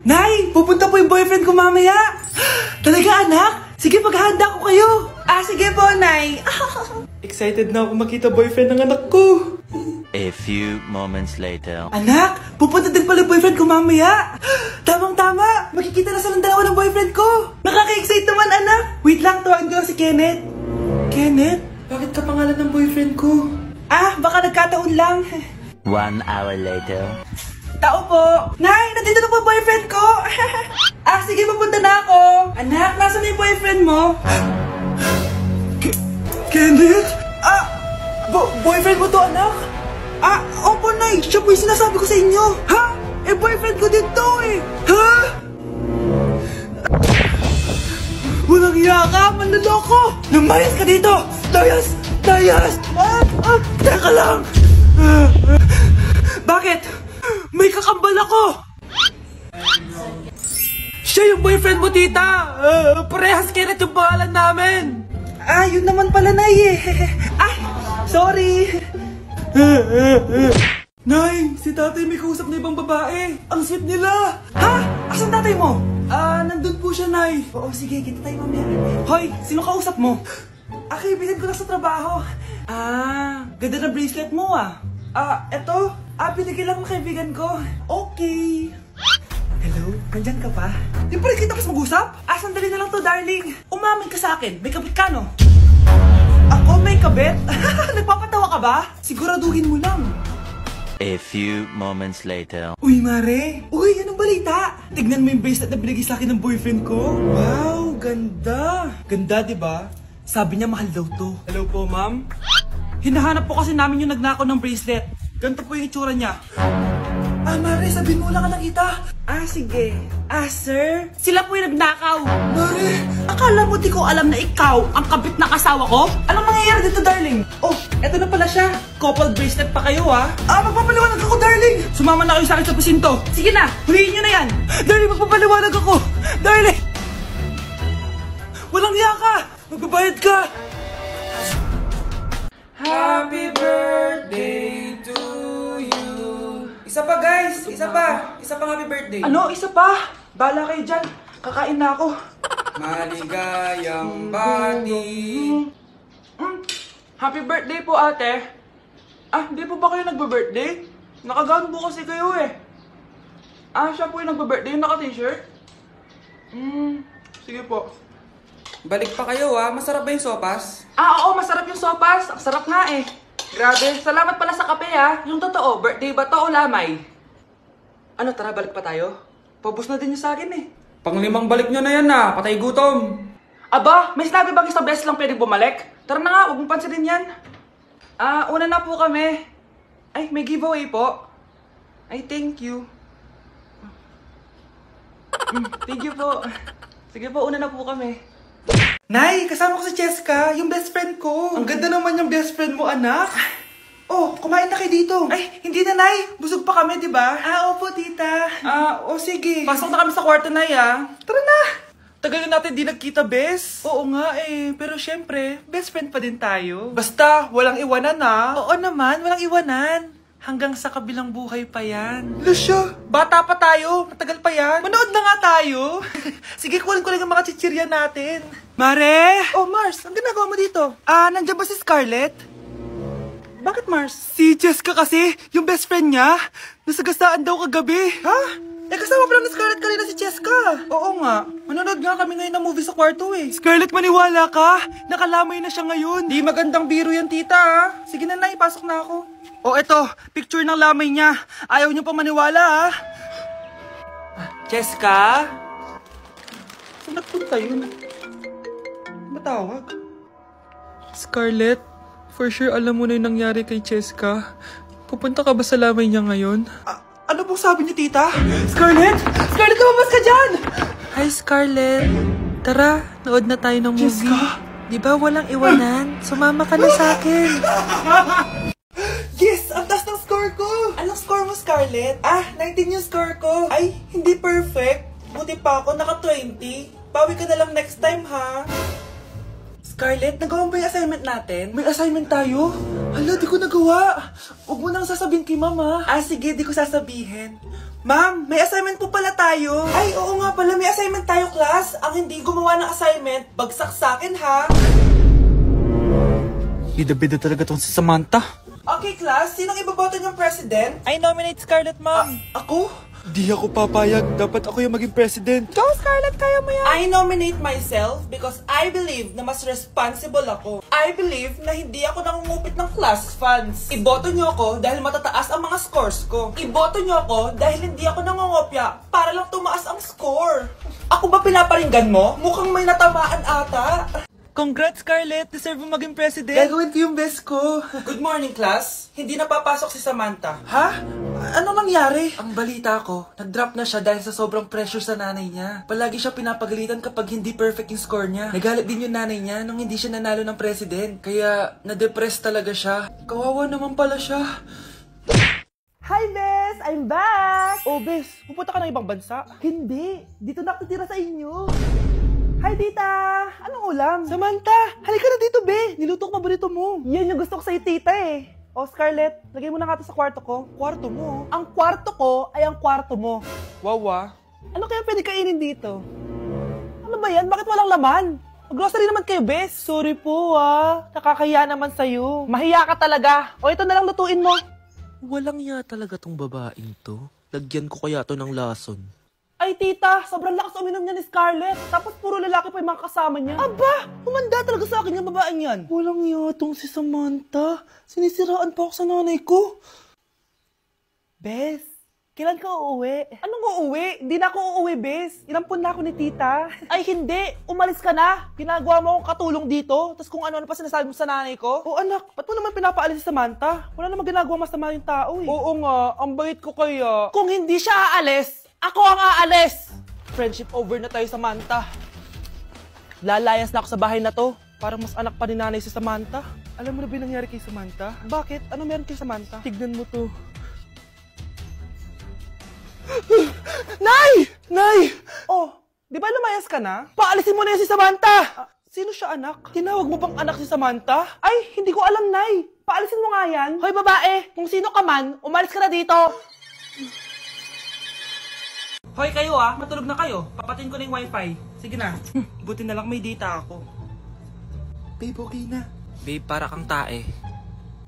Nay, pupunta po yung boyfriend ko mamaya. Talaga, anak? Sige, paghahanda ko kayo. Sige po, Nay. Excited na ako makita boyfriend ng anak ko. A few moments later. Anak, pupunta din pala boyfriend ko mamaya. Tamang-tama, makikita na silang dalawa ng boyfriend ko. Nakaka-excite naman, anak. Wait lang, tawagin ko lang si Kenneth. Kenneth? Bakit ka pangalan ng boyfriend ko? Baka nagkataon lang. 1 hour later. Tao po. Nay, nandito na po boyfriend ko. Sige, papunta na ako. Anak, nasa na yung boyfriend mo? Kenneth? Boyfriend mo to, anak? Opo, Nay. Siya po yung sinasabi ko sa inyo. Boyfriend ko din to eh. Walang iya ka, manloloko. Lumayas ka dito. Layas! Teka lang. Bakit? May kakambal ako. Siya yung boyfriend mo, tita. Parehas Kenneth yung pangalan namin. Yun naman pala, Nay eh. Sorry. Nay, si tatay may kausap na ibang babae. Ang sweet nila. Asan tatay mo? Nandun po siya, Nay. Oo, sige, kita tayo mamaya. Hoy, sino kausap mo? Kaibigan ko lang sa trabaho. Ganda na bracelet mo eto. Binigyan lang ng kaibigan ko. Okay. Hello, nandyan ka pa? Di pa rin kita mas mag-usap? Sandali na lang to, darling. Umamin ka sa akin, may kabit ka, no? Ako may kabit? Nagpapatawa ka ba? Siguraduhin mo lang. A few moments later. Uy, Mare! Uy, anong balita? Tignan mo yung bracelet na binigay sa akin ng boyfriend ko. Wow, ganda! Ganda, di ba? Sabi niya mahal daw to. Hello po, ma'am? Hinahanap po kasi namin yung nagnakaw ng bracelet. Ganito po yung itsura niya. Mare, sabihin mo lang ka nakita. Sige. Sir? Sila po yung nagnakaw. Mare, akala mo di ko alam na ikaw ang kabit na kasawa ko? Anong mangyayari dito, darling? Eto na pala siya. Couple bracelet pa kayo, magpapaliwanag ako, darling. Sumama na kayo sa akin sa presinto. Sige na, huliin nyo na yan. Darling, magpapaliwanag ako. Darling! Walang hiya ka. Magbabayad ka. Happy birthday to you. Isa pa, guys. Isa pa nga happy birthday. Ano? Isa pa? Bala kayo dyan. Kakain na ako. Maligayang bati. Happy birthday po, ate. Hindi po ba kayo nagbe-birthday? Nakagown po kasi kayo eh. Siya po yung nagbe-birthday, yung naka-t-shirt? Sige po. Balik pa kayo masarap ba yung sopas? Oo, masarap yung sopas. Ang sarap nga eh. Grabe, salamat pala sa kape Yung totoo, birthday ba to o lamay? Tara, balik pa tayo? Paubos na din niyo sa akin eh. Pang-5 balik nyo na yan patay gutom. Aba, may sinabi bang isang beses lang pwede bumalik? Tara na nga, huwag mong pansinin yan. Una na po kami. May giveaway po. Thank you. Thank you po. Sige po, una na po kami. Nay, kasama ko si Cheska, yung best friend ko. Ang ganda naman yung best friend mo, anak. Kumain na kayo dito. Hindi na, Nay. Busog pa kami, di ba? Opo, tita. Sige. Pasok na kami sa kwarto, Nay, Tara na. Tagal na natin di nagkita, bes. Oo nga pero syempre, best friend pa din tayo. Basta, walang iwanan Oo naman, walang iwanan. Hanggang sa kabilang buhay pa yan. Lusyo, bata pa tayo. Matagal pa yan. Manood na nga tayo. Sige, kunin ko lang ang mga chichirya natin. Mare! Mars, ang ginagawa mo dito? Nandiyan ba si Scarlett? Bakit, Mars? Si Jessica kasi, yung best friend niya. Nasagasaan daw kagabi. Kasama pala ni Scarlett kanina si Jessica. Oo nga. Manonood nga kami ngayon ng movie sa kwarto Scarlett, maniwala ka. Nakalamay na siya ngayon. Di magandang biro yan, tita Sige na, Nay, pasok na ako. Eto, picture ng lamay niya. Ayaw niyo pa maniwala, Jessica? Saan nagpunta yun? Matawag? Scarlett, for sure alam mo na yung nangyari kay Jessica. Pupunta ka ba sa lamay niya ngayon? Ano pong sabi niya, tita? Scarlett! Scarlett, lumabas ka dyan! Hi, Scarlett. Tara, nood na tayo ng movie. Jessica? Di ba walang iwanan? Sumama ka na sa akin. Yes! Ang taas ng score ko! Anong score mo, Scarlett? 19 yung score ko. Hindi perfect. Buti pa ako, naka-20. Bawi ka na lang next time, Scarlett, nagawa ba yung assignment natin? May assignment tayo? Hala, di ko nagawa. Huwag mo nang sasabihin kay mama. Sige, di ko sasabihin. Ma'am, may assignment po pala tayo. Ay, oo nga pala, may assignment tayo, class. Ang hindi gumawa ng assignment, bagsak sa akin, ha? Bida-bida talaga tong si Samantha. Okay, class, sinong iboboto niyong president? I nominate Scarlett, ma'am. Ako? Di ako papayag. Dapat ako yung maging president. Go, Scarlett, kaya mo yan. I nominate myself because I believe na mas responsible ako. I believe na hindi ako nangungupit ng class funds. Iboto niyo ako dahil matataas ang mga scores ko. Iboto niyo ako dahil hindi ako nangungopya para lang tumaas ang score. Ako ba pinaparinggan mo? Mukhang may natamaan ata. Congrats, Scarlett. Deserve mo maging president. Gagawin ko yung best ko. Good morning, class. Hindi na papasok si Samantha. Ha? Ano nangyari? Ang balita ko, nag-drop na siya dahil sa sobrang pressure sa nanay niya. Palagi siya pinapagalitan kapag hindi perfect yung score niya. Nagalit din yung nanay niya nung hindi siya nanalo ng president. Kaya, na-depress talaga siya. Kawawa naman pala siya. Hi, Bes! I'm back! Oh, Bes, pupunta ka ng ibang bansa? Hindi! Dito na ako titira sa inyo! Hi, tita! Anong ulam? Samantha, halika na dito, Be. Niluto ko paborito mo. Yan yung gusto ko sa'yo, tita eh. O, Scarlett, lagay mo na nga ito sa kwarto ko. Kwarto mo. Ang kwarto ko ay ang kwarto mo. Wawa. Ano kaya pwede kainin dito? Ano ba yan? Bakit walang laman? Grocery naman kayo, Bes. Sorry po, ah. Nakakahiya naman sa'yo. Mahiya ka talaga. O, ito na lang lutuin mo. Walang ya talaga tong babaeng to. Lagyan ko kaya to ng lason. Ay, tita, sobrang lakas uminom niya ni Scarlett. Tapos puro lalaki pa yung mga kasama niya. Aba, humanda talaga sa akin yung babaeng yan. Walang yatong si Samantha. Sinisiraan pa ako sa nanay ko. Bes, kailan ka uuwi? Anong uuwi? Hindi na ako uuwi, Bes. Inampun na ako ni tita. Ay, hindi. Umalis ka na. Ginagawa mo akong katulong dito. Tapos kung ano-ano pa sinasabi mo sa nanay ko. O anak, ba't mo naman pinapaalis si Samantha? Wala namang ginagawa masama yung tao eh. Oo nga, ang bait ko kaya. Kung hindi siya aalis, ako ang aalis! Friendship over na tayo, Samantha. Lalayas na ako sa bahay na to. Parang mas anak pa ni nanay si Samantha. Alam mo na ba yung nangyari kay Samantha? Bakit? Ano meron kay Samantha? Tignan mo to. Nay! Nay! Oh, di ba lumayas ka na? Paalisin mo na yan si Samantha! Sino siya anak? Tinawag mo bang anak si Samantha? Ay, hindi ko alam, Nay. Paalisin mo nga yan. Hoy, babae, kung sino ka man, umalis ka na dito. Hoy kayo ah, matulog na kayo. Papatin ko na yung wifi. Sige na. Buti na lang may data ako. Babe, okay na. Babe, para kang tae.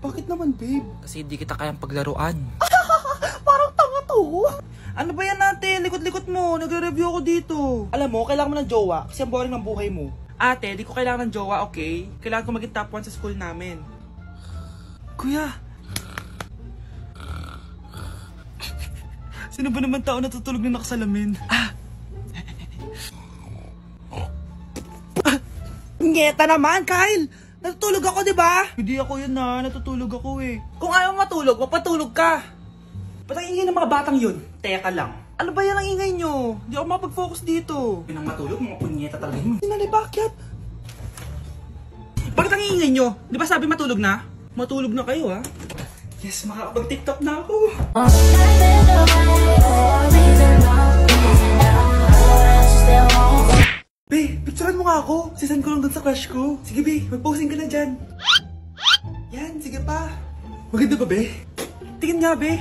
Bakit naman, babe? Kasi hindi kita kayang paglaruan. Parang tanga to. Ano ba yan natin? Likot-likot mo. Nagre-review ako dito. Alam mo, kailangan mo ng jowa kasi ang boring ng buhay mo. Ate, di ko kailangan ng jowa, okay? Kailangan ko maging top 1 sa school namin. Kuya! Sino ba naman tao natutulog na nakasalamin? Ngeta naman, Kyle! Natutulog ako, di ba? Hindi ako yun na, natutulog ako eh. Kung ayaw matulog, mapatulog ka! Ba't ang ingay ng mga batang yun? Teka lang. Ano ba yan ang ingay nyo? Hindi ako mapag-focus dito. Pinang matulog, mga punyeta talaga yun. Sinali, bakit? Bakit ang ingay nyo? Di ba sabi matulog na? Matulog na kayo, ha? Yes, makakapag-tiktok na ako. Be, picturean mo nga ako. Sisend ko lang dun sa crush ko. Sige, Be, mag-posing ka na dyan. Yan, sige pa. Maganda ba, Be? Tingin nga, Be.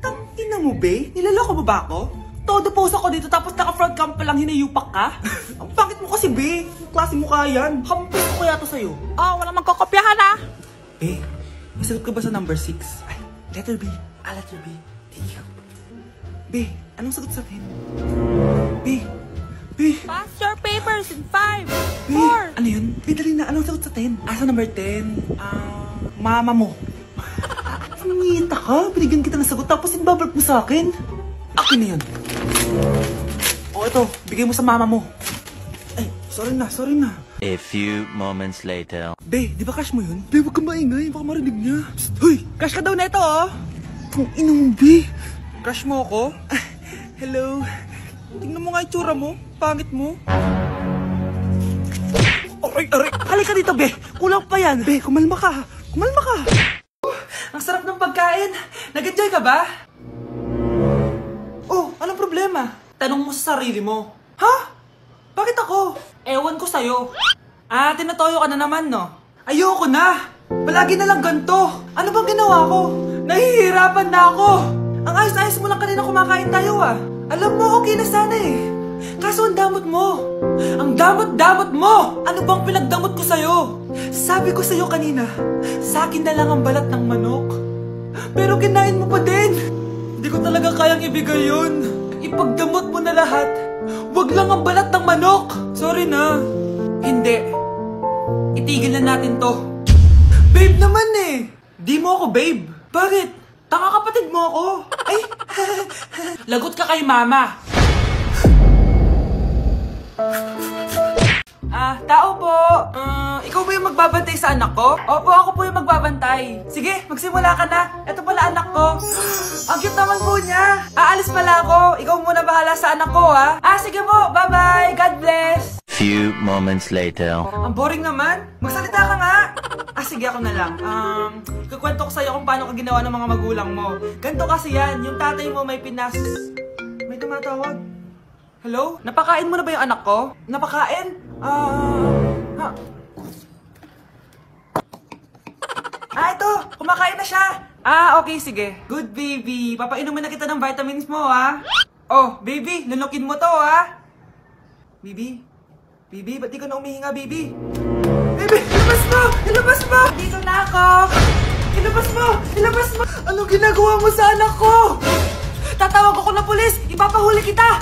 Tangina mo, Be? Nilaloko mo ba ako? Todo post ako dito tapos naka-front cam pa lang hinayupak ka? Ang pangit mo kasi, Be. Klase mo kaya yan. Hampis ko kaya to sa'yo. Oh, walang magkokopyahan ah. Be, masagot ka ba sa number 6? Ay, letter B. Letter B. Thank you. Be, anong sagot sa 10? Be, Be. Pass your papers in 5, Be, ano yun? Be, dali na. Anong sagot sa 10? Sa number 10? Mama mo. Nangita ka? Binigyan kita ng sagot tapos inbabark mo sa akin? Akin na yun. O, ito. Bigay mo sa mama mo. Ay, sorry na. A few moments later. Be, di ba crush mo yun? Be, huwag kang maingay. Baka marinig niya. Psst, hoy! Crush ka daw na ito, oh! Kung ina mo, Be. Crush mo ako? Hello. Tingnan mo nga yung tsura mo. Pangit mo. Aray! Halika dito, Be. Kulang pa yan. Be, kumalma ka. Ang sarap ng pagkain. Nag-enjoy ka ba? Oh, anong problema? Tanong mo sa sarili mo. Ha? Bakit ako? Ewan ko sa'yo. Tinatoyo ka na naman, no? Ayoko na! Palagi na lang ganito. Ano bang ginawa ko? Nahihirapan na ako! Ang ayos-ayos mo lang kanina kumakain tayo ah. Alam mo, okay na sana eh. Kaso ang damot mo. Ang damot-damot mo! Ano bang pinagdamot ko sa'yo? Sabi ko sa'yo kanina, sa akin na lang ang balat ng manok. Pero kinain mo pa din. Hindi ko talaga kayang ibigay yun. Ipagdamot mo na lahat. Wag lang ang balat ng manok. Sorry na. Hindi. Itigil na natin to. Babe naman eh. Di mo ako babe. Bakit? Tanga kapatid mo ako. Ay, lagot ka kay mama. Tao po. Ikaw ba yung magbabantay sa anak ko? Opo, ako po yung magbabantay. Sige, magsimula ka na. Ito pala anak ko. Ang cute naman po niya. Aalis pala ako. Ikaw muna bahala sa anak ko, ha? Sige po. Bye-bye. God bless. Few moments later. Ang boring naman. Magsalita ka nga. Sige, ako na lang. Kukwento ko sa'yo kung paano ka ginawa ng mga magulang mo. Ganto kasi yan. Yung tatay mo may May tumatawag. Hello? Napakain mo na ba yung anak ko? Napakain? Ito. Kumakain na siya. Okay, sige. Good, baby. Papainumin na kita ng vitamins mo, ha? Oh, baby. Lunukin mo to, ha? Baby? Baby, ba't di ka na umihinga, baby? Baby, ilabas mo! Ilabas mo! Dito na ako! Ilabas mo! Ilabas mo! Anong ginagawa mo sa anak ko? Tatawag ako ng pulis! Ipapahuli kita!